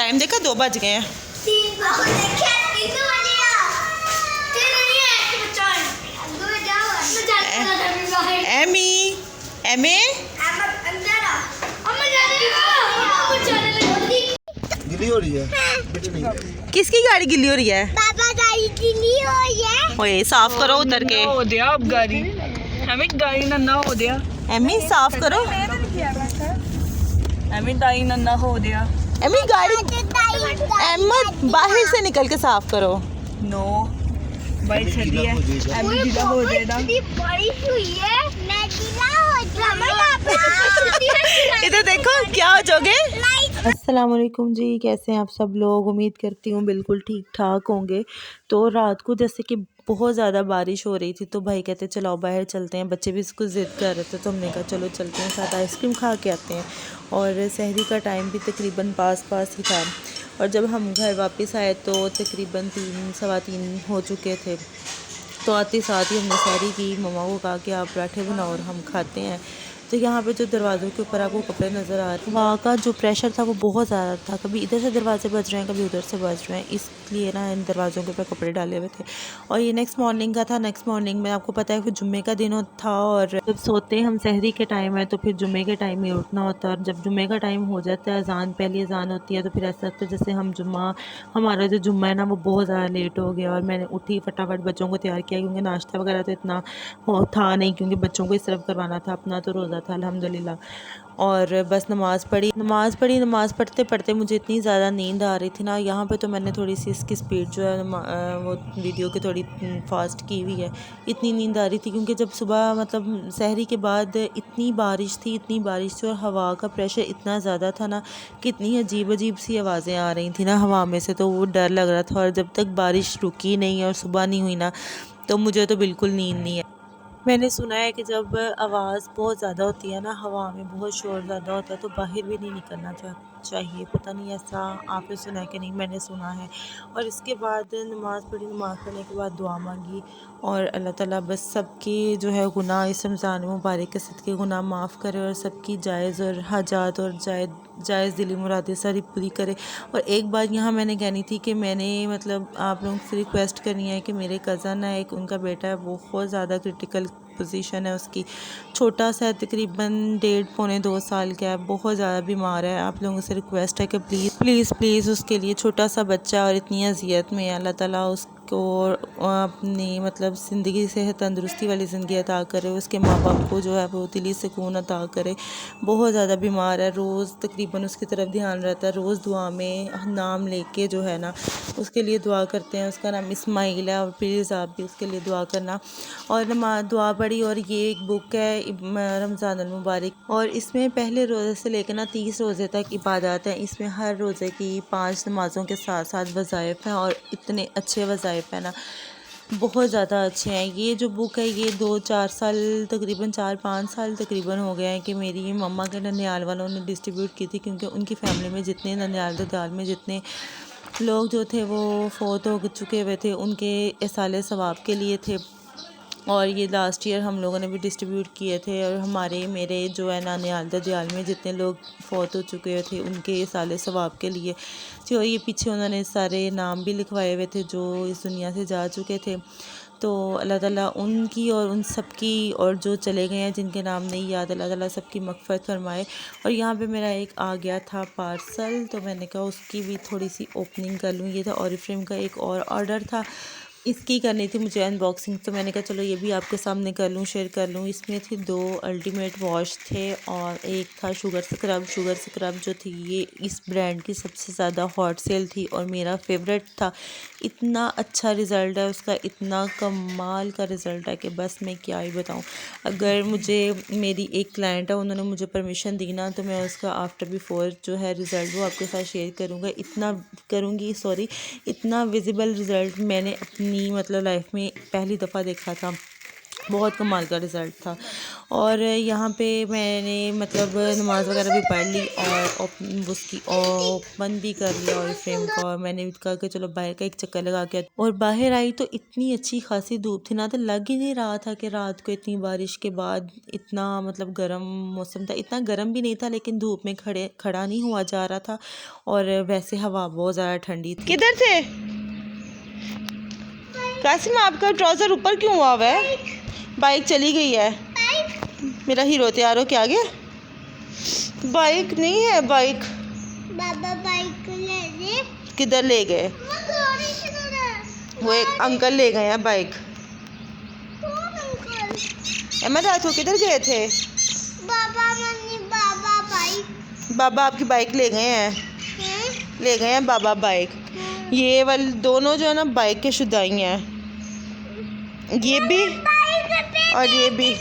Time देखा, 2 बज गए हैं। एमी एमे गिली हो रही है। किसकी गाड़ी गिली हो रही है? पापा गाड़ी गिली हो रही है। ओए साफ करो उतर के। हो दिया अब गाड़ी हमें गाड़ी नन्ना हो दिया। एमी साफ करो। हमें दाई नन्ना हो दिया। एमी गाड़ी अहमद बाहर से निकल के साफ करो। नो भाई छदी है हमें गीला हो देना। बारिश हुई है, मैं गीला हो जाऊंगा। इधर देखो क्या हो जाओगे। अस्सलाम वालेकुम जी, कैसे हैं आप सब लोग? उम्मीद करती हूँ बिल्कुल ठीक ठाक होंगे। तो रात को जैसे कि बहुत ज़्यादा बारिश हो रही थी तो भाई कहते चलो बाहर चलते हैं, बच्चे भी इसको ज़िद कर रहे थे तो हमने कहा चलो चलते हैं, साथ आइसक्रीम खा के आते हैं। और सहरी का टाइम भी तकरीबन पास ही था और जब हम घर वापस आए तो तकरीबन 3 सवा 3 हो चुके थे। तो आते साथ ही हमने सहरी की, मम्मा को कहा कि आप पराठे बनाओ और हम खाते हैं। तो यहाँ पे जो दरवाज़ों के ऊपर आपको कपड़े नज़र आ रहे हैं, वहाँ का जो प्रेशर था वो बहुत ज़्यादा था, कभी इधर से दरवाजे बज रहे हैं कभी उधर से बज रहे हैं, इसलिए ना इन दरवाज़ों के ऊपर कपड़े डाले हुए थे। और ये नेक्स्ट मॉर्निंग का था। नेक्स्ट मॉर्निंग में आपको पता है फिर जुम्मे का दिन था और जब सोते हम सहरी के टाइम है तो फिर जुम्मे के टाइम में उठना होता है। और जब जुम्मे का टाइम हो जाता है, अजान पहली अजान होती है तो फिर ऐसा लगता है जैसे हम हमारा जो जुम्मा है ना वो बहुत ज़्यादा लेट हो गया। और मैंने उठी फटाफट बच्चों को तैयार किया क्योंकि नाश्ता वगैरह तो इतना था नहीं, क्योंकि बच्चों को ही सर्व करवाना था, अपना तो रोज़ा था अल्हम्दुलिल्लाह। और बस नमाज़ पढ़ी। नमाज़ पढ़ते पढ़ते मुझे इतनी ज़्यादा नींद आ रही थी ना। यहाँ पे तो मैंने थोड़ी सी इसकी स्पीड जो है वो वीडियो की थोड़ी फास्ट की हुई है। इतनी नींद आ रही थी क्योंकि जब सुबह मतलब सहरी के बाद इतनी बारिश थी और हवा का प्रेशर इतना ज़्यादा था ना, कितनी अजीब सी आवाज़ें आ रही थी ना हवा में से, तो वो डर लग रहा था। और जब तक बारिश रुकी नहीं और सुबह नहीं हुई ना तो मुझे तो बिल्कुल नींद नहीं है। मैंने सुना है कि जब आवाज़ बहुत ज़्यादा होती है ना, हवा में बहुत शोर ज़्यादा होता है तो बाहर भी नहीं निकलना चाहिए। पता नहीं ऐसा आपने सुना है कि नहीं, मैंने सुना है। और इसके बाद नमाज़ पढ़ने के बाद दुआ मांगी और अल्लाह ताला बस सबकी जो है गुनाह इस रमज़ान मुबारक के सदक़े गुनाह माफ़ करे और सबकी जायज़ और हाजात और जायज़ दिली मुरादें सारी पूरी करे। और एक बात यहाँ मैंने कहनी थी कि मैंने मतलब आप लोगों से रिक्वेस्ट करनी है कि मेरे कज़न है एक, उनका बेटा है, बहुत ज़्यादा क्रिटिकल पोजीशन है उसकी, छोटा सा तकरीबन 1.5-2 साल का है, बहुत ज़्यादा बीमार है। आप लोगों से रिक्वेस्ट है कि प्लीज़ उसके लिए, छोटा सा बच्चा और इतनी अजियत में अल्लाह ताला उसको अपनी मतलब ज़िंदगी से तंदुरुस्ती वाली ज़िंदगी अता करे, उसके माँ बाप को जो है वो दिली सुकून अता करे। बहुत ज़्यादा बीमार है, रोज़ तकरीबन उसकी तरफ ध्यान रहता है, रोज़ दुआ में नाम लेके जो है ना उसके लिए दुआ करते हैं। उसका नाम इस्माइल है और प्लीज़ आप भी उसके लिए दुआ करना। और दुआ पढ़ी। और ये एक बुक है रमज़ान अल मुबारक और इसमें पहले रोज़े से लेकर ना 30 रोज़े तक इबादत हैं। इसमें हर रोज़े की 5 नमाज़ों के साथ साथ वज़ाइफ हैं और इतने अच्छे वज़ाइफ हैं ना, बहुत ज़्यादा अच्छे हैं। ये जो बुक है ये 2-4 साल तकरीबन 4-5 साल तकरीबन हो गए हैं कि मेरी मम्मा के ननिहाल वालों ने डिस्ट्रीब्यूट की थी, क्योंकि उनकी फ़ैमिली में जितने ननिहाल ददाल में जितने लोग जो थे वो फ़ौत हो चुके हुए थे, उनके इसाले सवाब के लिए थे। और ये लास्ट ईयर हम लोगों ने भी डिस्ट्रीब्यूट किए थे। और मेरे जो है ननिहाल ददियाल में जितने लोग फौत हो चुके थे उनके साले सवाब के लिए जो ये पीछे उन्होंने सारे नाम भी लिखवाए हुए थे जो इस दुनिया से जा चुके थे। तो अल्लाह ताला उनकी और उन सब की, और जो चले गए हैं जिनके नाम नहीं याद, अल्लाह ताला सबकी मग़फ़िरत फरमाए। और यहाँ पे मेरा एक आ गया था पार्सल, तो मैंने कहा उसकी भी थोड़ी सी ओपनिंग कर लूँ। ये था ऑरिफ्लेम का एक और ऑर्डर था, इसकी करनी थी मुझे अनबॉक्सिंग, तो मैंने कहा चलो ये भी आपके सामने कर लूँ, शेयर कर लूँ। इसमें थी 2 अल्टीमेट वॉश थे और एक था शुगर स्क्रब जो थी ये इस ब्रांड की सबसे ज़्यादा हॉट सेल थी और मेरा फेवरेट था। इतना अच्छा रिज़ल्ट है उसका, इतना कमाल का रिज़ल्ट है कि बस मैं क्या ही बताऊँ। अगर मुझे मेरी एक क्लाइंट है, उन्होंने मुझे परमिशन दी ना, तो मैं उसका आफ्टर बिफोर जो है रिज़ल्ट वो आपके साथ शेयर करूँगी। इतना विजिबल रिज़ल्ट मैंने अपनी मतलब लाइफ में पहली दफ़ा देखा था। बहुत कमाल का रिज़ल्ट था। और यहाँ पे मैंने मतलब नमाज़ वगैरह भी पढ़ ली और उसकी ओपन भी कर लिया और फ्रेम का, और मैंने कहा कि चलो बाहर का एक चक्कर लगा के। और बाहर आई तो इतनी अच्छी खासी धूप थी ना, तो लग ही नहीं रहा था कि रात को इतनी बारिश के बाद इतना मतलब गर्म मौसम था। इतना गर्म भी नहीं था लेकिन धूप में खड़ा नहीं हुआ जा रहा था, और वैसे हवा बहुत ज़्यादा ठंडी थी। किधर थे कासिम? आपका ट्राउज़र ऊपर क्यों हुआ है? बाइक चली गई है। मेरा हीरो तैयार हो के आ गया। बाइक नहीं है, बाइक बाबा बाइक ले ले। किधर ले गए? वो एक अंकल ले गए हैं बाइक। अहमद रात किधर गए थे? बाबा मम्मी बाबा बाइक। बाबा आपकी बाइक ले गए हैं? ले गए हैं बाबा बाइक। ये वाले दोनों जो है ना बाइक के शुदाई हैं, ये भी और ये भी।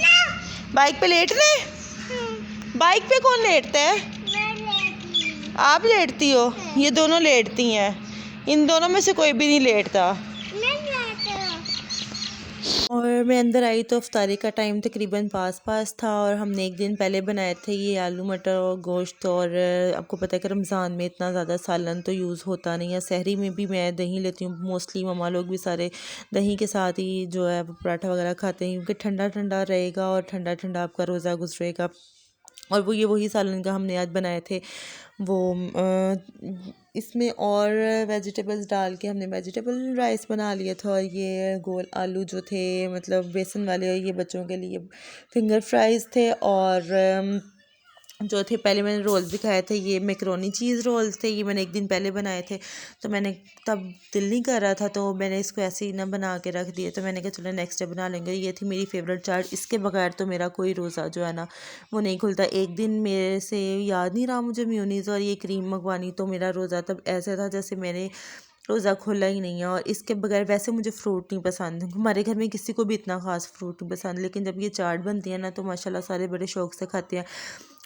बाइक पे लेट रहे? बाइक पे कौन लेटता है? आप लेटती हो? ये दोनों लेटती हैं। इन दोनों में से कोई भी नहीं लेटता। और मैं अंदर आई तो इफ्तारी का टाइम तकरीबन पास था, और हमने एक दिन पहले बनाए थे ये आलू मटर और गोश्त। और आपको पता है कि रमज़ान में इतना ज़्यादा सालन तो यूज़ होता नहीं है। सहरी में भी मैं दही लेती हूँ, मोस्टली ममा लोग भी सारे दही के साथ ही जो है पराठा वगैरह खाते हैं, क्योंकि ठंडा ठंडा रहेगा और ठंडा ठंडा आपका रोज़ा गुजरेगा। और वो ये वही सालन का हमने आज बनाए थे। वो इसमें और वेजिटेबल्स डाल के हमने वेजिटेबल राइस बना लिया था। और ये गोल आलू जो थे मतलब बेसन वाले, ये बच्चों के लिए फिंगर फ्राइज़ थे। और जो थे पहले मैंने रोल्स दिखाए थे, ये मैकरोनी चीज़ रोल्स थे। ये मैंने एक दिन पहले बनाए थे, तो मैंने तब दिल नहीं कर रहा था तो मैंने इसको ऐसे ही ना बना के रख दिए। तो मैंने कहा चलो नेक्स्ट डे बना लेंगे। ये थी मेरी फेवरेट चाट, इसके बगैर तो मेरा कोई रोज़ा जो है ना वो नहीं खुलता। एक दिन मेरे से याद नहीं रहा मुझे मेयोनीज़ और ये क्रीम मंगवानी, तो मेरा रोज़ा तब ऐसे था जैसे मैंने रोज़ा खोला ही नहीं है। और इसके बगैर वैसे मुझे फ्रूट नहीं पसंद, हमारे घर में किसी को भी इतना ख़ास फ्रूट नहीं पसंद, लेकिन जब ये चाट बनती है ना तो माशाल्लाह सारे बड़े शौक़ से खाते हैं।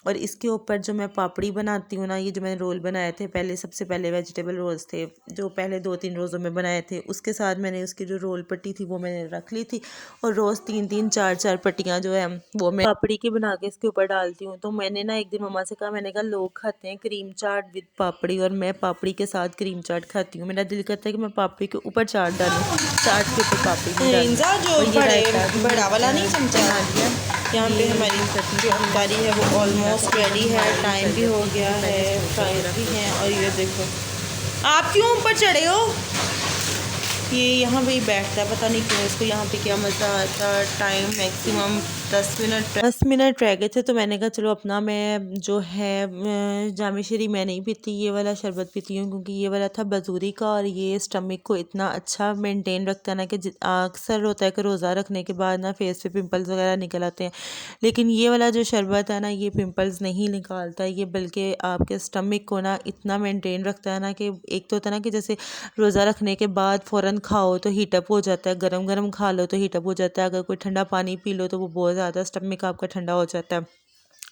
और इसके ऊपर जो मैं पापड़ी बनाती हूँ ना, ये जो मैंने रोल बनाए थे पहले, सबसे पहले वेजिटेबल रोल्स थे जो पहले 2-3 रोज़ों में बनाए थे, उसके साथ मैंने उसकी जो रोल पट्टी थी वो मैंने रख ली थी। और रोज़ 3-3 4-4 पट्टियाँ जो है वो मैं पापड़ी की बना के इसके ऊपर डालती हूँ। तो मैंने ना एक दिन मम्मा से कहा, मैंने कहा लोग खाते हैं क्रीम चाट विद पापड़ी और मैं पापड़ी के साथ क्रीम चाट खाती हूँ। मेरा दिल करता है कि मैं पापड़ी के ऊपर चाट डालूँ, चाट के ऊपर पापड़ी डालूँ। बड़ा वाला नहीं चमचा लिया। यहाँ पे हमारी जो इफ्तारी है वो ऑलमोस्ट रेडी है, टाइम भी हो गया है, फ्राइज भी हैं। और ये देखो, आप क्यों ऊपर चढ़े हो? ये यहाँ पे ही बैठता है, पता नहीं क्यों, इसको यहाँ पे क्या मज़ा आता। टाइम मैक्सिमम 10 मिनट रह गए थे, तो मैंने कहा चलो अपना मैं जो है जामे शरी मैं नहीं पीती, ये वाला शरबत पीती हूँ, क्योंकि ये वाला था बजूरी का और ये स्टमक को इतना अच्छा मेंटेन रखता है ना कि अक्सर होता है कि रोज़ा रखने के बाद ना फेस पे पिंपल्स वगैरह निकल आते हैं, लेकिन ये वाला जो शरबत है ना ये पिंपल्स नहीं निकालता ये, बल्कि आपके स्टमक को ना इतना मेंटेन रखता है ना कि एक तो होता है ना कि जैसे रोज़ा रखने के बाद फ़ौरन खाओ तो हीटअप हो जाता है, गरम गरम खा लो तो हीटअप हो जाता है, अगर कोई ठंडा पानी पी लो तो वो बहुत ज़्यादा स्टमक आपका ठंडा हो जाता है।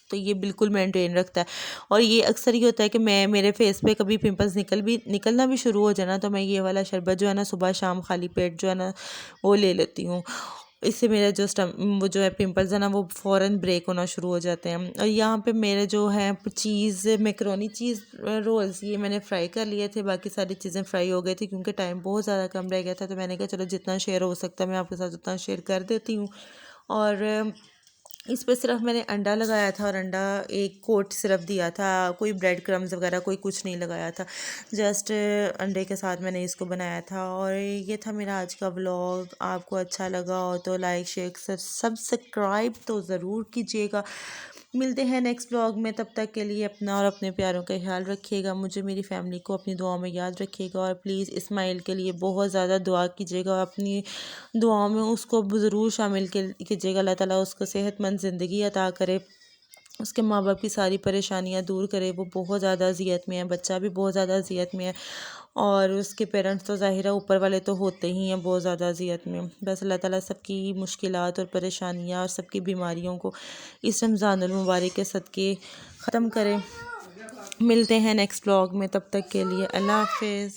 तो ये बिल्कुल मेंटेन रखता है। और ये अक्सर ये होता है कि मेरे फेस पे कभी पिंपल्स निकलना भी शुरू हो जाना तो मैं ये वाला शरबत जो है ना सुबह शाम खाली पेट जो है ना वो ले लेती हूँ। इससे मेरा वो जो है पिंपल्स है ना वो फ़ौरन ब्रेक होना शुरू हो जाते हैं। और यहाँ पे मेरे जो है मैकरोनी चीज़ रोल्स ये मैंने फ्राई कर लिए थे, बाकी सारी चीज़ें फ्राई हो गई थी क्योंकि टाइम बहुत ज़्यादा कम रह गया था, तो मैंने कहा चलो जितना शेयर हो सकता है मैं आपके साथ उतना शेयर कर देती हूँ। और इस पर सिर्फ मैंने अंडा लगाया था और अंडा एक कोट सिर्फ दिया था, कोई ब्रेड क्रम्स वगैरह कोई कुछ नहीं लगाया था, जस्ट अंडे के साथ मैंने इसको बनाया था। और ये था मेरा आज का व्लॉग। आपको अच्छा लगा हो तो लाइक शेयर सब्सक्राइब तो ज़रूर कीजिएगा। मिलते हैं नेक्स्ट व्लॉग में, तब तक के लिए अपना और अपने प्यारों का ख्याल रखिएगा, मुझे मेरी फैमिली को अपनी दुआओं में याद रखिएगा। और प्लीज़ इस्माइल के लिए बहुत ज़्यादा दुआ कीजिएगा और अपनी दुआओं में उसको ज़रूर शामिल कीजिएगा। अल्लाह ताला उसको सेहतमंद ज़िंदगी अता करे, उसके माँ बाप की सारी परेशानियाँ दूर करे। वो बहुत ज़्यादा अज़ियत में है, बच्चा भी बहुत ज़्यादा अज़ियत में है और उसके पेरेंट्स तो ज़ाहिर है ऊपर वाले तो होते ही हैं बहुत ज़्यादा अज़ियत में। बस अल्लाह ताला सबकी मुश्किलात और परेशानियाँ और सबकी बीमारियों को इस रमज़ानुल मुबारक के सदक़े ख़त्म करे। मिलते हैं नेक्स्ट व्लॉग में, तब तक के लिए अल्लाह हाफ़िज़।